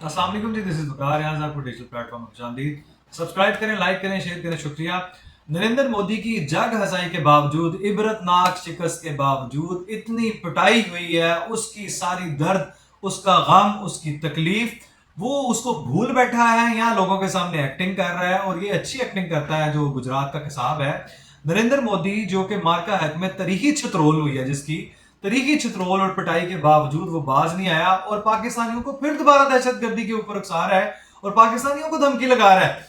अस्सलाम वालेकुम जी, this is वकार। यहाँ से आपको डिजिटल प्लेटफॉर्म में खुशामदीद। सब्सक्राइब करें, लाइक करें, शेयर करें, शुक्रिया। नरेंद्र मोदी की जग हसाई के बावजूद, इबरतनाक शिकस्त के बावजूद, इतनी पिटाई हुई है, उसकी सारी दर्द, उसका गम, उसकी तकलीफ, वो उसको भूल बैठा है। यहाँ लोगों के सामने एक्टिंग कर रहा है और ये अच्छी एक्टिंग करता है। जो गुजरात का किसाब है नरेंद्र मोदी, जो कि मार्का हक में तरीही छतरोल हुई है, जिसकी तरीकी चित्रोल और पिटाई के बावजूद वो बाज नहीं आया और पाकिस्तानियों को फिर दोबारा दहशतगर्दी के ऊपर उकसा रहा है और पाकिस्तानियों को धमकी लगा रहा है।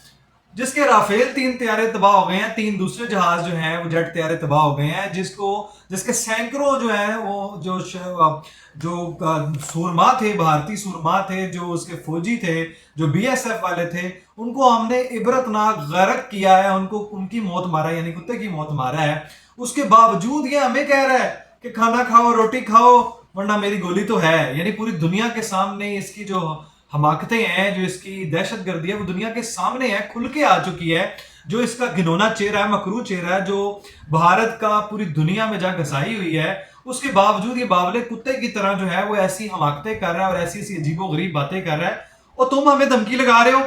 जिसके राफेल 3 तैयारे तबाह हो गए हैं, 3 दूसरे जहाज जो हैं वो जेट तैयारे तबाह हो गए हैं, जिसके सैकड़ों जो है वो जो सूरमा थे, भारतीय सूरमा थे, जो उसके फौजी थे, जो बीएसएफ वाले थे, उनको हमने इबरतनाक गरक किया है, उनको उनकी मौत मारा है, यानी कुत्ते की मौत मारा है। उसके बावजूद ये हमें कह रहा है कि खाना खाओ, रोटी खाओ, वरना मेरी गोली तो है। यानी पूरी दुनिया के सामने इसकी जो हमाकतें हैं, जो इसकी दहशतगर्दी है, वो दुनिया के सामने है, खुल के आ चुकी है। जो इसका घिनौना चेहरा है, मकरू चेहरा है, जो भारत का पूरी दुनिया में जहाँ घसाई हुई है, उसके बावजूद ये बावले कुत्ते की तरह जो है वो ऐसी हमाकतें कर रहा है और ऐसी ऐसी अजीबो गरीब बातें कर रहा है। और तुम हमें धमकी लगा रहे हो,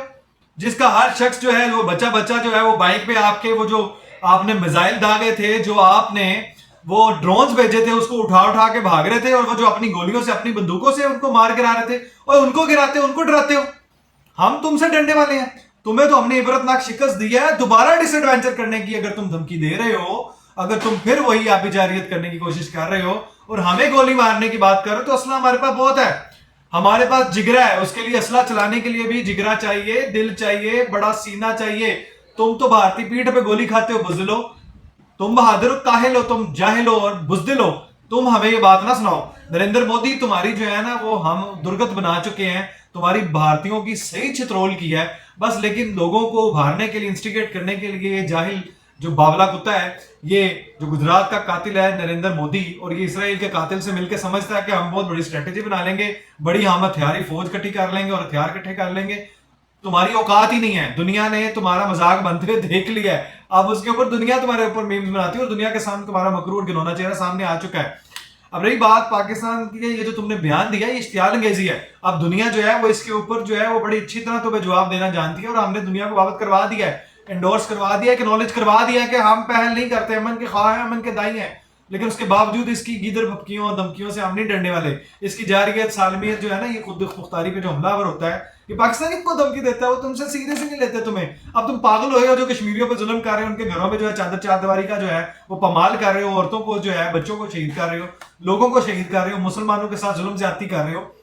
जिसका हर शख्स जो है, वो बच्चा बच्चा जो है, वो बाइक पे आपके, वो जो आपने मिसाइल दागे थे, जो आपने वो ड्रोन्स भेजे थे, उसको उठा उठा के भाग रहे थे, और वो जो अपनी गोलियों से, अपनी बंदूकों से उनको मार गिरा रहे थे, और उनको गिराते हो, उनको डराते हो। हम तुमसे डरने वाले हैं? तुम्हें तो हमने इबरतनाक शिकस्त दी है। दोबारा डिसएडवेंचर करने की अगर तुम धमकी दे रहे हो, अगर तुम फिर वही आबिजारियत करने की कोशिश कर रहे हो और हमें गोली मारने की बात कर रहे हो, तो असला हमारे पास बहुत है। हमारे पास जिगरा है, उसके लिए असला चलाने के लिए भी जिगरा चाहिए, दिल चाहिए, बड़ा सीना चाहिए। तुम तो भारतीय पीठ पे गोली खाते हो, बुजलो। तुम बहादुर हो, काहिल हो, तुम जाहिल हो और बुजदिल हो। तुम हमें ये बात ना सुनाओ। नरेंद्र मोदी, तुम्हारी जो है ना वो हम दुर्गत बना चुके हैं। तुम्हारी भारतीयों की सही चित्रोल की है बस, लेकिन लोगों को उभारने के लिए, इंस्टिगेट करने के लिए ये जाहिल जो बावला कुत्ता है, ये जो गुजरात का कातिल है नरेंद्र मोदी, और ये इसराइल के कातिल से मिलकर समझता है कि हम बहुत बड़ी स्ट्रेटेजी बना लेंगे, बड़ी हम हथियारी फौज इकट्ठी कर लेंगे और हथियार इकट्ठे कर लेंगे। तुम्हारी औकात ही नहीं है। दुनिया ने तुम्हारा मजाक बनते हुए देख लिया है। अब उसके ऊपर दुनिया तुम्हारे ऊपर मीम्स बनाती है और दुनिया के सामने तुम्हारा मकरूर घिनौना चेहरा सामने आ चुका है। अब रही बात पाकिस्तान की, ये जो तुमने बयान दिया, ये इश्तियाल अंगेजी है। अब दुनिया जो है वो इसके ऊपर जो है वो बड़ी अच्छी तरह तुम्हें जवाब देना जानती है, और हमने दुनिया को वाबत करवा दिया है, एंडोर्स करवा दिया है, नॉलेज करवा दिया है कि हम पहल नहीं करते, अमन के ख्वाह हैं, अमन के दाई हैं। लेकिन उसके बावजूद इसकी गीदर भपकियों और धमकियों से हम नहीं डरने वाले। इसकी जारियत, सालमियत जो है ना, ये खुद मुख्तारी पे जो हमलावर होता है, ये पाकिस्तानी को धमकी देता है, वो तुमसे सीरियस नहीं लेते तुम्हें। अब तुम पागल हो, जो कश्मीरियों पर जुल्म कर रहे हो, उनके घरों में जो है चादर चारदीवारी का जो है वो पमाल कर रहे हो, औरतों को जो है, बच्चों को शहीद कर रहे हो, लोगों को शहीद कर रहे हो, मुसलमानों के साथ जुल्म ज्यादती कर रहे हो।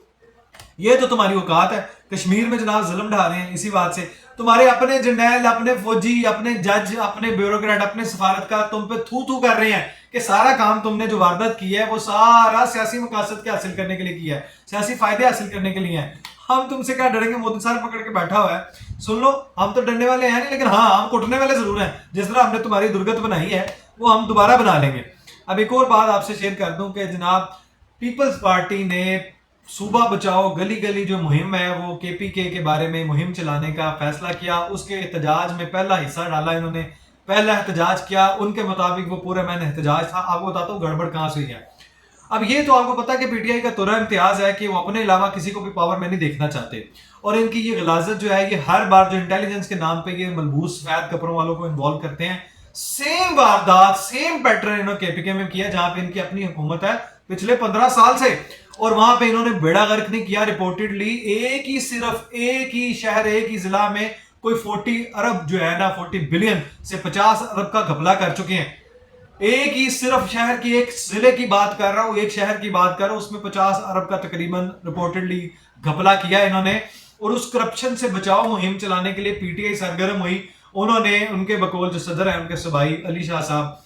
ये तो तुम्हारी औकात है। कश्मीर में जनाब जुल्म ढा रहे हैं इसी बात से। तुम्हारे अपने जर्नैल, अपने फौजी, अपने जज, अपने ब्यूरोक्रेट, अपने सफारतकार तुम पे थू थू कर रहे हैं कि सारा काम तुमने जो वारदात की है वो सारा सियासी मकासद के हासिल करने के लिए किया है, सियासी फायदे हासिल करने के लिए है। हम तुमसे क्या डरेंगे? मोदी साहब पकड़ के बैठा हुआ है। सुन लो, हम तो डरने वाले हैं नहीं, लेकिन हाँ, हम कुटने वाले जरूर हैं। जिस तरह हमने तुम्हारी दुर्गत बनाई है वो हम दोबारा बना लेंगे। अब एक और बात आपसे शेयर कर दूं कि जनाब पीपल्स पार्टी ने सूबा बचाओ गली गली जो मुहिम है, वो केपीके के बारे में मुहिम चलाने का फैसला किया। उसके एहतजाज में पहला हिस्सा डाला इन्होंने, पहला एहतजाज किया। उनके मुताबिक वो पूरे मैंने एहतजाज था। आपको बताता हूँ गड़बड़ कहाँ से हुई है। अब ये तो आपको पता है कि पीटीआई का तुरा इम्तियाज है कि वो अपने अलावा किसी को भी पावर में नहीं देखना चाहते, और इनकी ये गलाजत जो है, ये हर बार जो इंटेलिजेंस के नाम पे ये मलबूस सफेद कपड़ों वालों को इन्वॉल्व करते हैं। सेम वारदात, सेम पैटर्न इन्होंने केपीके में किया, जहां पे इनकी अपनी हुकूमत है पिछले 15 साल से, और वहां पे इन्होंने बेड़ा गर्क नहीं किया। रिपोर्टेडली सिर्फ एक ही शहर, एक ही जिला में कोई 40 अरब जो है ना, 40 बिलियन से 50 अरब का घपला कर चुके हैं। एक ही सिर्फ शहर की, एक जिले की बात कर रहा हूं, एक शहर की बात कर रहा हूं, उसमें 50 अरब का तकरीबन रिपोर्टेडली घपला किया इन्होंने। और उस करप्शन से बचाओ मुहिम चलाने के लिए पीटीआई सरगर्म हुई। उन्होंने, उनके बकौल जो सदर है, उनके सूबाई अली शाह साहब,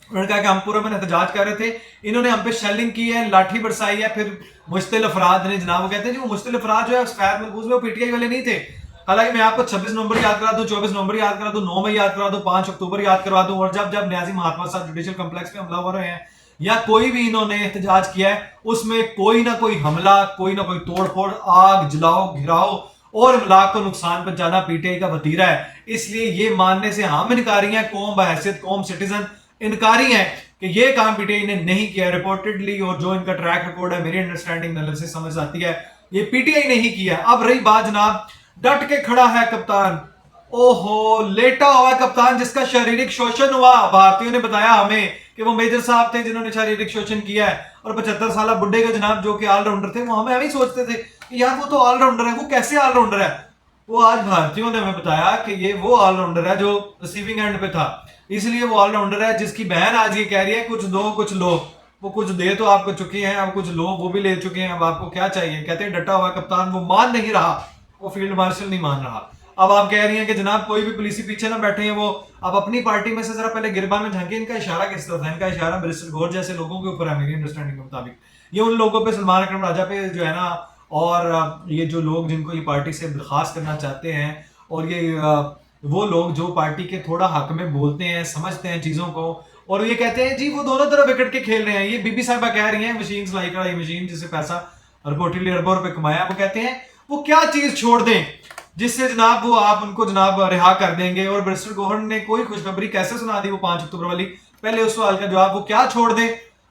उन्होंने कहा कि हम पूरा मैंने एहतजाज कर रहे थे, इन्होंने हम पे शेलिंग की है, लाठी बरसाई है। फिर मुश्तिल अफराद ने, जनाब वो कहते हैं जो मुश्तिल अफराद जो है सफेद मलबूस में, वो पीटीआई वाले नहीं थे। हालांकि मैं आपको 26 नवंबर याद करा दूं, 24 नवंबर याद करा दूं, 9 मई याद करा दूं, 5 अक्टूबर याद करवा दूं, और जब जब न्याजी महात्मा साहब जुडिशियल कॉम्प्लेक्स पे हमला हो रहे हैं, या कोई भी इन्होंने एहतजाज किया है, उसमें कोई ना कोई हमला, कोई ना कोई तोड़फोड़, आग जलाओ, घिराओ और इमलाक को नुकसान पहुंचाना पीटीआई का वतीरा है। इसलिए ये मानने से हम इनकारी हैं, कौम बहैसियत कौम सिटीजन इनकारी हैं कि ये काम पीटीआई ने नहीं किया रिपोर्टेडली। और जो इनका ट्रैक रिकॉर्ड है, मेरी अंडरस्टैंडिंग एनालिसिस समझ आती है, یہ پی ٹی آئی نے ہی کیا. اب رہی بات جناب, ڈٹ کے کھڑا ہے کپتان, اوہو لیٹا ہوا ہے کپتان جس کا شاریرک شوشن ہوا. بھارتیوں نے بتایا ہمیں کہ وہ میجر صاحب تھے جنہوں نے شاریرک شوشن کیا ہے, اور 75 سالہ بڈھے کا جناب جو کہ آل راؤنڈر تھے, وہ ہمیں سوچتے تھے کہ یار وہ تو آل راؤنڈر ہے. وہ کیسے آل راؤنڈر ہے؟ وہ آج بھارتیوں نے ہمیں بتایا کہ یہ وہ آل راؤنڈر ہے جو ریسیونگ اینڈ پہ تھا, اس لیے وہ آل راؤنڈر ہے. جس کی بہن آج یہ کہہ رہی ہے کچھ دو کچھ لو, وہ کچھ دے تو آپ کو چکے ہیں, اب کچھ لو وہ بھی لے چکے ہیں, اب آپ کو کیا چاہیے؟ کہتے ہیں ڈٹا ہوا کپتان, وہ مان نہیں رہا, وہ فیلڈ مارشل نہیں مان رہا. اب آپ کہہ رہی ہیں کہ جناب کوئی بھی پولیسی پیچھے نہ بیٹھے ہیں, وہ اب اپنی پارٹی میں سے ذرا پہلے گربان میں جھانکے. ان کا اشارہ کس طرف ہے؟ ان کا اشارہ برسٹل گور جیسے لوگوں کے اوپر ہے میری انڈرسٹینڈنگ کے مطابق. یہ ان لوگوں پہ, سلمان اکرم راجہ پہ جو ہے نا, اور یہ جو لوگ جن کو یہ پارٹی سے برخاست کرنا چاہتے ہیں, اور یہ وہ لوگ جو پارٹی کے تھوڑا حق میں بولتے ہیں, سمجھتے ہیں چیزوں کو, اور یہ کہتے ہیں جی وہ دونوں طرف وکٹ کے کھیل رہے ہیں. یہ بی بی صاحبہ کہہ رہی ہیں مشینز لائک مشین جس سے پیسہ رپورٹلی اربوں روپے کمایا, وہ کہتے ہیں وہ کیا چیز چھوڑ دیں جس سے جناب وہ آپ ان کو جناب رہا کر دیں گے. اور برسٹل گوہر نے کوئی خوشخبری کیسے سنا دی وہ 5 اکتوبر والی؟ پہلے اس سوال کا جواب, وہ کیا چھوڑ دیں؟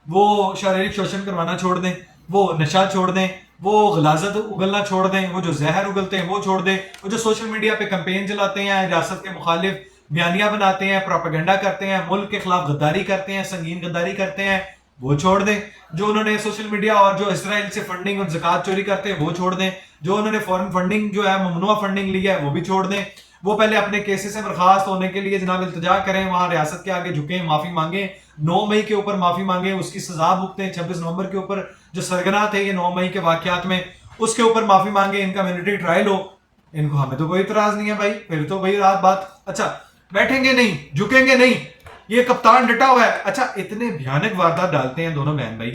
وہ شاریرک شوشن کروانا چھوڑ دیں, وہ نشہ چھوڑ دیں, وہ غلاظت اگلنا چھوڑ دیں, وہ جو زہر اگلتے ہیں وہ چھوڑ دیں, وہ جو سوشل میڈیا پہ کمپین چلاتے ہیں, ریاست کے مخالف بیانیہ بناتے ہیں, پروپیگنڈا کرتے ہیں, ملک کے خلاف غداری کرتے ہیں, سنگین غداری کرتے ہیں, وہ چھوڑ دیں. جو انہوں نے سوشل میڈیا اور جو اسرائیل سے فنڈنگ اور زکوٰۃ چوری کرتے ہیں وہ چھوڑ دیں. جو انہوں نے فورن فنڈنگ جو ہے ممنوع فنڈنگ لی ہے وہ بھی چھوڑ دیں. وہ پہلے اپنے کیسز سے برخاست ہونے کے لیے جناب التجا کریں, وہاں ریاست کے آگے جھکیں, معافی مانگیں, 9 مئی کے اوپر معافی مانگیں, اس کی سزا بھگتیں. 26 نومبر کے اوپر جو سرگنا تھے یہ 9 مئی کے واقعات میں, اس کے اوپر معافی مانگیں, ان کا ملٹری ٹرائل ہو. ان کو ہمیں تو کوئی اعتراض نہیں ہے بھائی, پھر تو وہی رات بات. اچھا بیٹھیں گے نہیں, جھکیں گے نہیں, یہ کپتان ڈٹا ہوا ہے. اچھا اتنے بھیانک واردات ڈالتے ہیں دونوں بہن بھائی.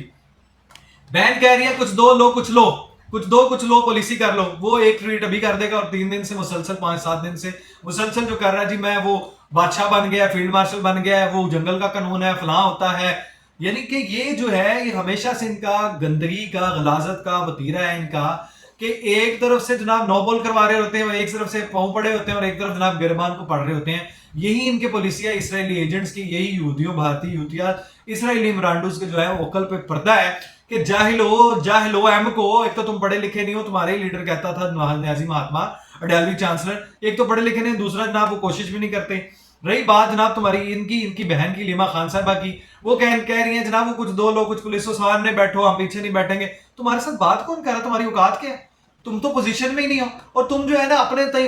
بہن کہہ رہی ہے کچھ دو لو کچھ لو, کچھ دو کچھ لو, پالیسی کر لو. وہ ایک ٹویٹ ابھی کر دے گا, اور 3 دن سے مسلسل 5-7 دن سے مسلسل جو کر رہا ہے جی میں وہ بادشاہ بن گیا, فیلڈ مارشل بن گیا ہے, وہ جنگل کا قانون ہے, فلاں ہوتا ہے. یعنی کہ یہ جو ہے یہ ہمیشہ سے ان کا گندگی کا, غلاظت کا وتیرہ ہے ان کا, کہ ایک طرف سے جناب نو بال کروا رہے ہوتے ہیں, اور ایک طرف سے پاؤں پڑے ہوتے ہیں, اور ایک طرف جناب گربان کو پڑھ رہے ہوتے ہیں. یہی ان کے پالیسیاں اسرائیلی ایجنٹس کی, یہی یہودیوں بھارتی یہودیات اسرائیلی عمرانڈوز کے جو ہے عقل پہ پردہ ہے کہ جاہل ہو ایم کو. ایک تو تم پڑھے لکھے نہیں ہو, تمہارے ہی لیڈر کہتا تھا نیازی مہاتما اڈیالوی چانسلر, ایک تو پڑھے لکھے نہیں, دوسرا جناب وہ کوشش بھی نہیں کرتے. رہی بات جناب تمہاری ان کی بہن کی لیما خان صاحبہ کی, وہ کہہ رہی ہیں جناب وہ کچھ دو لوگ کچھ پولیسوں سامنے بیٹھو, ہم پیچھے نہیں بیٹھیں گے. تمہارے ساتھ بات کون کر رہا ہے؟ تمہاری اوقات کیا ہے؟ تم تو پوزیشن میں ہی نہیں ہو, اور تم جو ہے نا اپنے تئی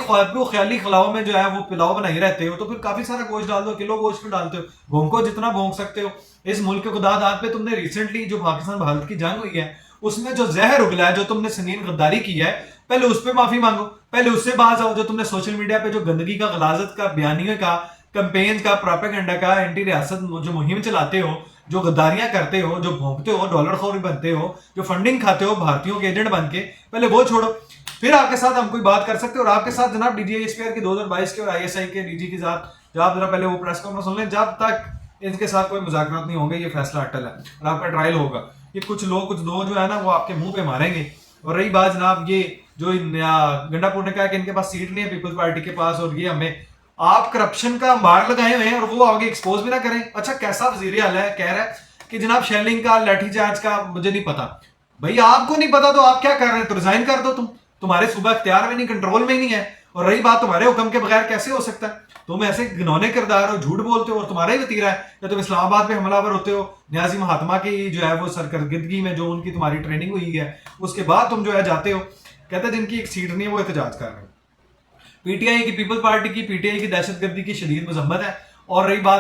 خیالی خلاؤں میں جو ہے وہ پلاؤ بنائی رہتے ہو. تو پھر کافی سارا گوشت ڈال دو, کلو گوشت میں ڈالتے ہو, بھونکو جتنا بھونک سکتے ہو. اس ملک کے خدا داد پہ تم نے ریسنٹلی جو پاکستان بھارت کی جنگ ہوئی ہے اس میں جو زہر اگلا ہے, جو تم نے سنگین غداری کی ہے, پہلے اس پہ معافی مانگو, پہلے اس سے باز آؤ. جو تم نے سوشل میڈیا پہ جو گندگی کا, غلاظت کا, بیانیے کا, کمپینز کا, پروپیگنڈا کا, اینٹی ریاست جو مہم چلاتے ہو, جو غداریاں کرتے ہو, جو بھونکتے ہو, ڈالر خور بنتے ہو, جو فنڈنگ کھاتے ہو بھارتیوں کے ایجنٹ بن کے, پہلے وہ چھوڑو. پھر آپ کے ساتھ ہم کوئی بات کر سکتے ہیں. اور آپ کے ساتھ جناب ڈی جی آئی اسپیئر کی 2022 کے اور آئی ایس آئی کے ڈی جی کے ساتھ جب آپ ذرا پہلے وہ پریس کانفرنس سن لیں, جب تک ان کے ساتھ کوئی مذاکرات نہیں ہوں گے یہ فیصلہ اٹل ہے اور آپ کا ٹرائل ہوگا. یہ کچھ لوگ کچھ دو جو ہے نا وہ آپ کے منہ پہ ماریں گے. اور رہی بات جناب یہ جو گنڈا پور نے کہا کہ ان کے پاس سیٹ نہیں ہے پیپلز پارٹی کے پاس, اور یہ ہمیں آپ کرپشن کا مار لگائے ہوئے ہیں اور وہ آگے ایکسپوز بھی نہ کریں. اچھا کیسا وزیر اعلیٰ ہے, کہہ رہا ہے کہ جناب شیلنگ کا, لاٹھی چارج کا مجھے نہیں پتا. بھائی آپ کو نہیں پتا تو آپ کیا کر رہے ہیں؟ تو ریزائن کر دو. تمہارے صوبہ اختیار میں نہیں, کنٹرول میں ہی نہیں ہے. اور رہی بات تمہارے حکم کے بغیر کیسے ہو سکتا ہے؟ تم ایسے گنونے کردار ہو, جھوٹ بولتے ہو, اور تمہارا ہی وتیرہ ہے. یا تم اسلام آباد پہ حملہ آور ہوتے ہو, نیازی مہاتما کی جو ہے وہ سرکردگی میں جو ان کی تمہاری ٹریننگ ہوئی ہے اس کے بعد تم جو ہے جاتے ہو, کہتے ہیں جن کی ایک سیٹ نہیں ہے وہ احتجاج کر رہے ہیں. پی ٹی آئی کی, پیپلز پارٹی کی, پی ٹی آئی کی دہشت گردی کی شدید مذمت ہے. اور رہی بات